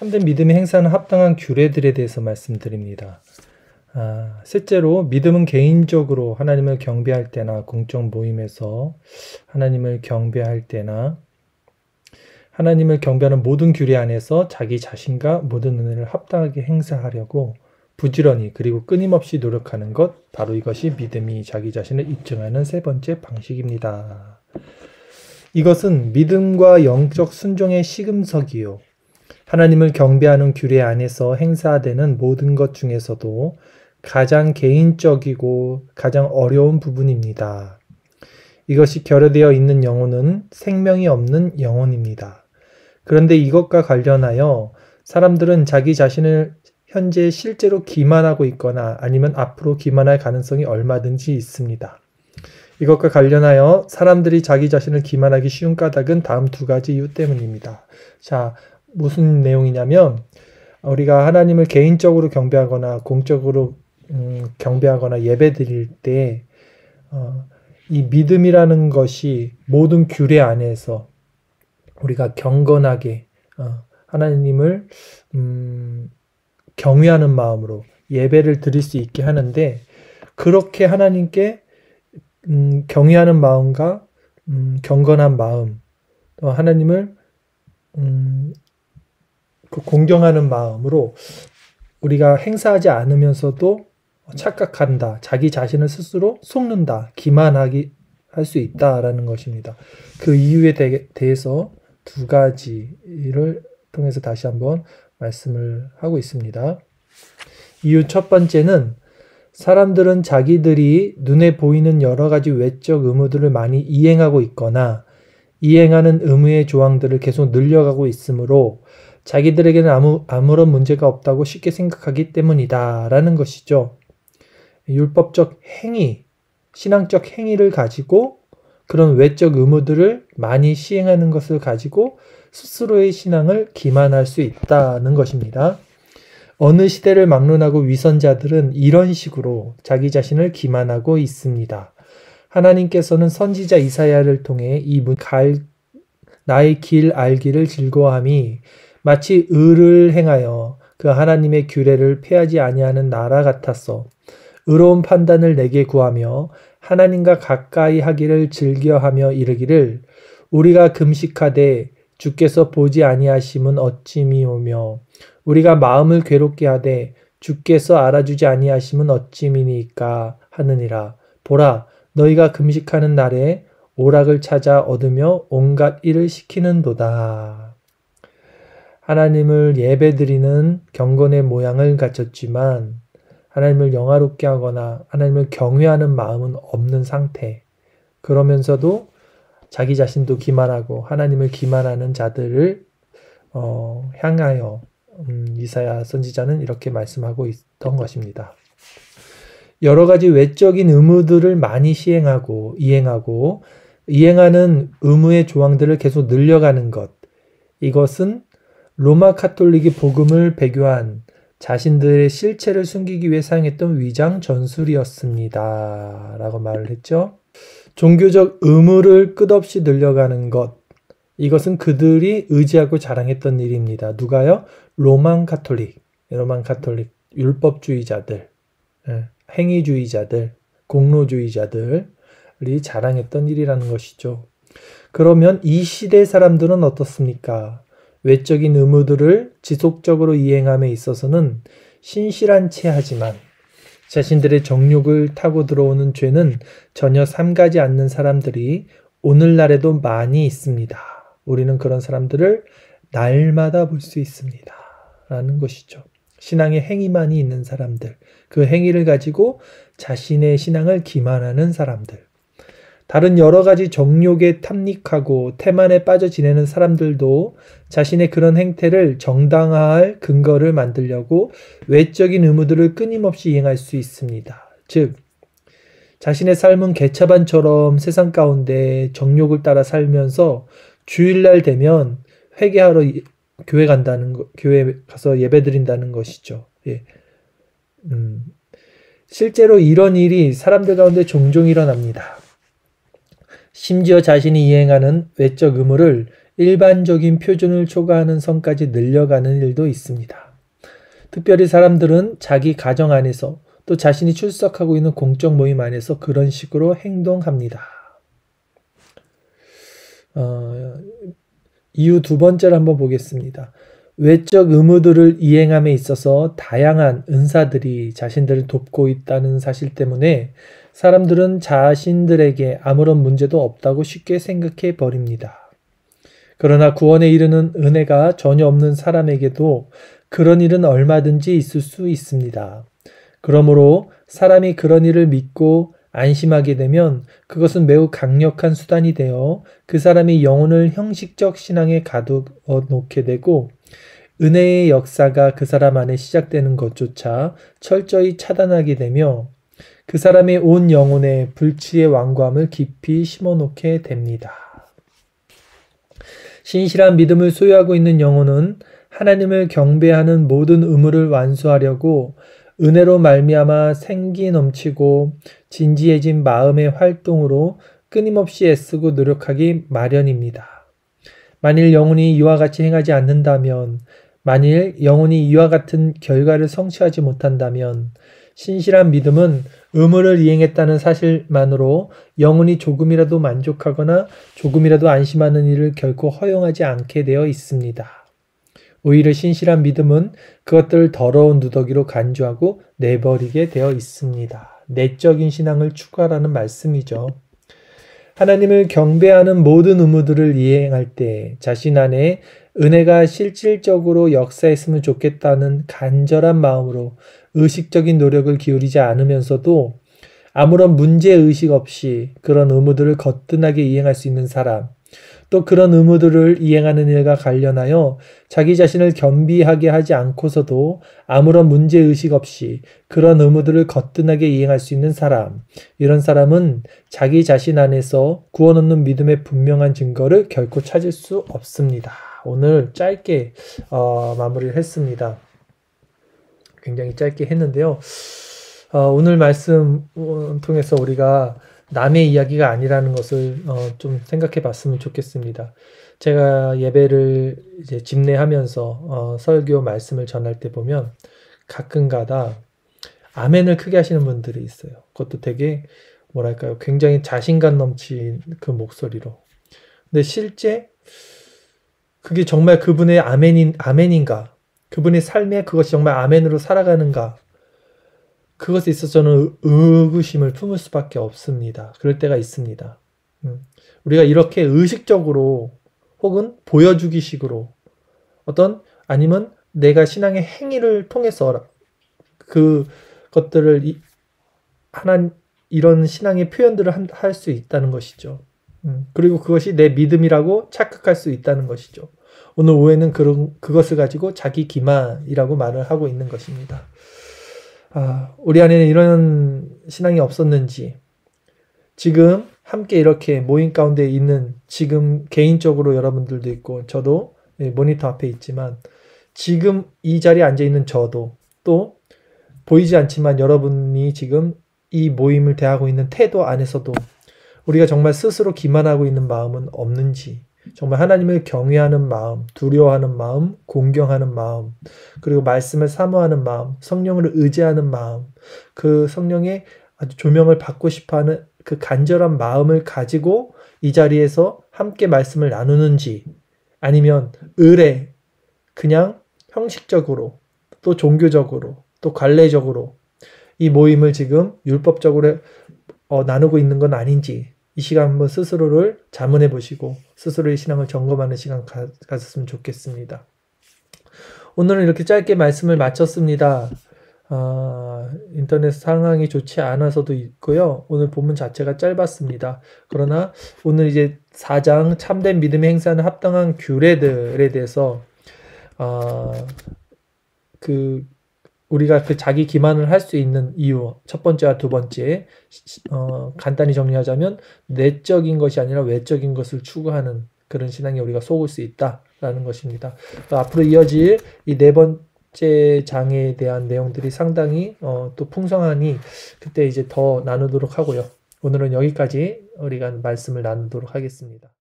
참된 믿음이 행사하는 합당한 규례들에 대해서 말씀드립니다. 셋째로 믿음은 개인적으로 하나님을 경배할 때나 공적 모임에서 하나님을 경배할 때나 하나님을 경배하는 모든 규례 안에서 자기 자신과 모든 은혜를 합당하게 행사하려고 부지런히 그리고 끊임없이 노력하는 것, 바로 이것이 믿음이 자기 자신을 입증하는 세 번째 방식입니다. 이것은 믿음과 영적 순종의 시금석이요, 하나님을 경배하는 규례 안에서 행사되는 모든 것 중에서도 가장 개인적이고 가장 어려운 부분입니다. 이것이 결여되어 있는 영혼은 생명이 없는 영혼입니다. 그런데 이것과 관련하여 사람들은 자기 자신을 현재 실제로 기만하고 있거나 아니면 앞으로 기만할 가능성이 얼마든지 있습니다. 이것과 관련하여 사람들이 자기 자신을 기만하기 쉬운 까닭은 다음 두 가지 이유 때문입니다. 자, 무슨 내용이냐면 우리가 하나님을 개인적으로 경배하거나 공적으로 경배하거나 예배드릴 때 이 믿음이라는 것이 모든 규례 안에서 우리가 경건하게 하나님을 경외하는 마음으로 예배를 드릴 수 있게 하는데, 그렇게 하나님께 경외하는 마음과 경건한 마음, 또 하나님을 공경하는 마음으로 우리가 행사하지 않으면서도 착각한다, 자기 자신을 스스로 속는다, 기만하기 할 수 있다라는 것입니다. 그 이유에 대해서 두 가지를 통해서 다시 한번 말씀을 하고 있습니다. 이유 첫 번째는 사람들은 자기들이 눈에 보이는 여러 가지 외적 의무들을 많이 이행하고 있거나 이행하는 의무의 조항들을 계속 늘려가고 있으므로 자기들에게는 아무런 문제가 없다고 쉽게 생각하기 때문이다 라는 것이죠. 율법적 행위, 신앙적 행위를 가지고 그런 외적 의무들을 많이 시행하는 것을 가지고 스스로의 신앙을 기만할 수 있다는 것입니다. 어느 시대를 막론하고 위선자들은 이런 식으로 자기 자신을 기만하고 있습니다. 하나님께서는 선지자 이사야를 통해 나의 길 알기를 즐거워함이 마치 의를 행하여 그 하나님의 규례를 폐하지 아니하는 나라 같았어. 의로운 판단을 내게 구하며 하나님과 가까이 하기를 즐겨하며 이르기를, 우리가 금식하되 주께서 보지 아니하심은 어찌미오며 우리가 마음을 괴롭게 하되 주께서 알아주지 아니하심은 어찌미니까 하느니라. 보라, 너희가 금식하는 날에 오락을 찾아 얻으며 온갖 일을 시키는도다. 하나님을 예배드리는 경건의 모양을 갖췄지만 하나님을 영화롭게 하거나 하나님을 경외하는 마음은 없는 상태, 그러면서도 자기 자신도 기만하고 하나님을 기만하는 자들을 향하여 이사야 선지자는 이렇게 말씀하고 있던 것입니다. 여러 가지 외적인 의무들을 많이 이행하는 의무의 조항들을 계속 늘려가는 것, 이것은 로마 카톨릭이 복음을 배교한 자신들의 실체를 숨기기 위해 사용했던 위장 전술이었습니다 라고 말을 했죠. 종교적 의무를 끝없이 늘려가는 것, 이것은 그들이 의지하고 자랑했던 일입니다. 누가요? 로만 카톨릭, 율법주의자들, 행위주의자들, 공로주의자들이 자랑했던 일이라는 것이죠. 그러면 이 시대 사람들은 어떻습니까? 외적인 의무들을 지속적으로 이행함에 있어서는 신실한 채 하지만 자신들의 정욕을 타고 들어오는 죄는 전혀 삼가지 않는 사람들이 오늘날에도 많이 있습니다. 우리는 그런 사람들을 날마다 볼 수 있습니다 라는 것이죠. 신앙의 행위만이 있는 사람들, 그 행위를 가지고 자신의 신앙을 기만하는 사람들, 다른 여러 가지 정욕에 탐닉하고 태만에 빠져 지내는 사람들도 자신의 그런 행태를 정당화할 근거를 만들려고 외적인 의무들을 끊임없이 이행할 수 있습니다. 즉, 자신의 삶은 개차반처럼 세상 가운데 정욕을 따라 살면서 주일날 되면 회개하러 교회 가서 예배드린다는 것이죠. 예. 실제로 이런 일이 사람들 가운데 종종 일어납니다. 심지어 자신이 이행하는 외적 의무를 일반적인 표준을 초과하는 선까지 늘려가는 일도 있습니다. 특별히 사람들은 자기 가정 안에서 또 자신이 출석하고 있는 공적 모임 안에서 그런 식으로 행동합니다. 이유 두 번째를 한번 보겠습니다. 외적 의무들을 이행함에 있어서 다양한 은사들이 자신들을 돕고 있다는 사실 때문에 사람들은 자신들에게 아무런 문제도 없다고 쉽게 생각해 버립니다. 그러나 구원에 이르는 은혜가 전혀 없는 사람에게도 그런 일은 얼마든지 있을 수 있습니다. 그러므로 사람이 그런 일을 믿고 안심하게 되면 그것은 매우 강력한 수단이 되어 그 사람이 영혼을 형식적 신앙에 가두어 놓게 되고 은혜의 역사가 그 사람 안에 시작되는 것조차 철저히 차단하게 되며 그 사람의 온 영혼에 불치의 완고함을 깊이 심어놓게 됩니다. 신실한 믿음을 소유하고 있는 영혼은 하나님을 경배하는 모든 의무를 완수하려고 은혜로 말미암아 생기 넘치고 진지해진 마음의 활동으로 끊임없이 애쓰고 노력하기 마련입니다. 만일 영혼이 이와 같이 행하지 않는다면, 만일 영혼이 이와 같은 결과를 성취하지 못한다면 신실한 믿음은 의무를 이행했다는 사실만으로 영혼이 조금이라도 만족하거나 조금이라도 안심하는 일을 결코 허용하지 않게 되어 있습니다. 오히려 신실한 믿음은 그것들을 더러운 누더기로 간주하고 내버리게 되어 있습니다. 내적인 신앙을 추구하라는 말씀이죠. 하나님을 경배하는 모든 의무들을 이행할 때 자신 안에 은혜가 실질적으로 역사했으면 좋겠다는 간절한 마음으로 의식적인 노력을 기울이지 않으면서도 아무런 문제의식 없이 그런 의무들을 거뜬하게 이행할 수 있는 사람, 또 그런 의무들을 이행하는 일과 관련하여 자기 자신을 겸비하게 하지 않고서도 아무런 문제의식 없이 그런 의무들을 거뜬하게 이행할 수 있는 사람, 이런 사람은 자기 자신 안에서 구원 얻는 믿음의 분명한 증거를 결코 찾을 수 없습니다. 오늘 짧게 마무리를 했습니다. 굉장히 짧게 했는데요. 오늘 말씀 통해서 우리가 남의 이야기가 아니라는 것을 좀 생각해 봤으면 좋겠습니다. 제가 예배를 이제 집례하면서 설교 말씀을 전할 때 보면 가끔가다 아멘을 크게 하시는 분들이 있어요. 그것도 되게 뭐랄까요, 굉장히 자신감 넘친 그 목소리로. 근데 실제 그게 정말 그분의 아멘인가? 그분의 삶에 그것이 정말 아멘으로 살아가는가? 그것에 있어서 저는 의구심을 품을 수밖에 없습니다. 그럴 때가 있습니다. 우리가 이렇게 의식적으로 혹은 보여주기식으로 아니면 내가 신앙의 행위를 통해서 그 것들을 이런 신앙의 표현들을 할 수 있다는 것이죠. 그리고 그것이 내 믿음이라고 착각할 수 있다는 것이죠. 오늘 오후에는 그것을 가지고 자기 기만이라고 말을 하고 있는 것입니다. 우리 안에는 이런 신앙이 없었는지, 지금 함께 이렇게 모임 가운데 있는, 지금 개인적으로 여러분들도 있고 저도 모니터 앞에 있지만 지금 이 자리에 앉아 있는 저도, 또 보이지 않지만 여러분이 지금 이 모임을 대하고 있는 태도 안에서도 우리가 정말 스스로 기만하고 있는 마음은 없는지, 정말 하나님을 경외하는 마음, 두려워하는 마음, 공경하는 마음, 그리고 말씀을 사모하는 마음, 성령을 의지하는 마음, 그 성령의 아주 조명을 받고 싶어하는 그 간절한 마음을 가지고 이 자리에서 함께 말씀을 나누는지, 아니면 그냥 형식적으로, 또 종교적으로, 또 관례적으로 이 모임을 지금 율법적으로 나누고 있는 건 아닌지, 이 시간 한번 스스로를 자문해 보시고 스스로의 신앙을 점검하는 시간 가졌으면 좋겠습니다. 오늘은 이렇게 짧게 말씀을 마쳤습니다. 인터넷 상황이 좋지 않아서도 있고요. 오늘 본문 자체가 짧았습니다. 그러나 오늘 이제 4장 참된 믿음의 행사는 합당한 규례들에 대해서 우리가 그 자기 기만을 할 수 있는 이유, 첫 번째와 두 번째, 간단히 정리하자면 내적인 것이 아니라 외적인 것을 추구하는 그런 신앙에 우리가 속을 수 있다라는 것입니다. 앞으로 이어질 이 네 번째 장에 대한 내용들이 상당히 또 풍성하니 그때 이제 더 나누도록 하고요. 오늘은 여기까지 우리가 말씀을 나누도록 하겠습니다.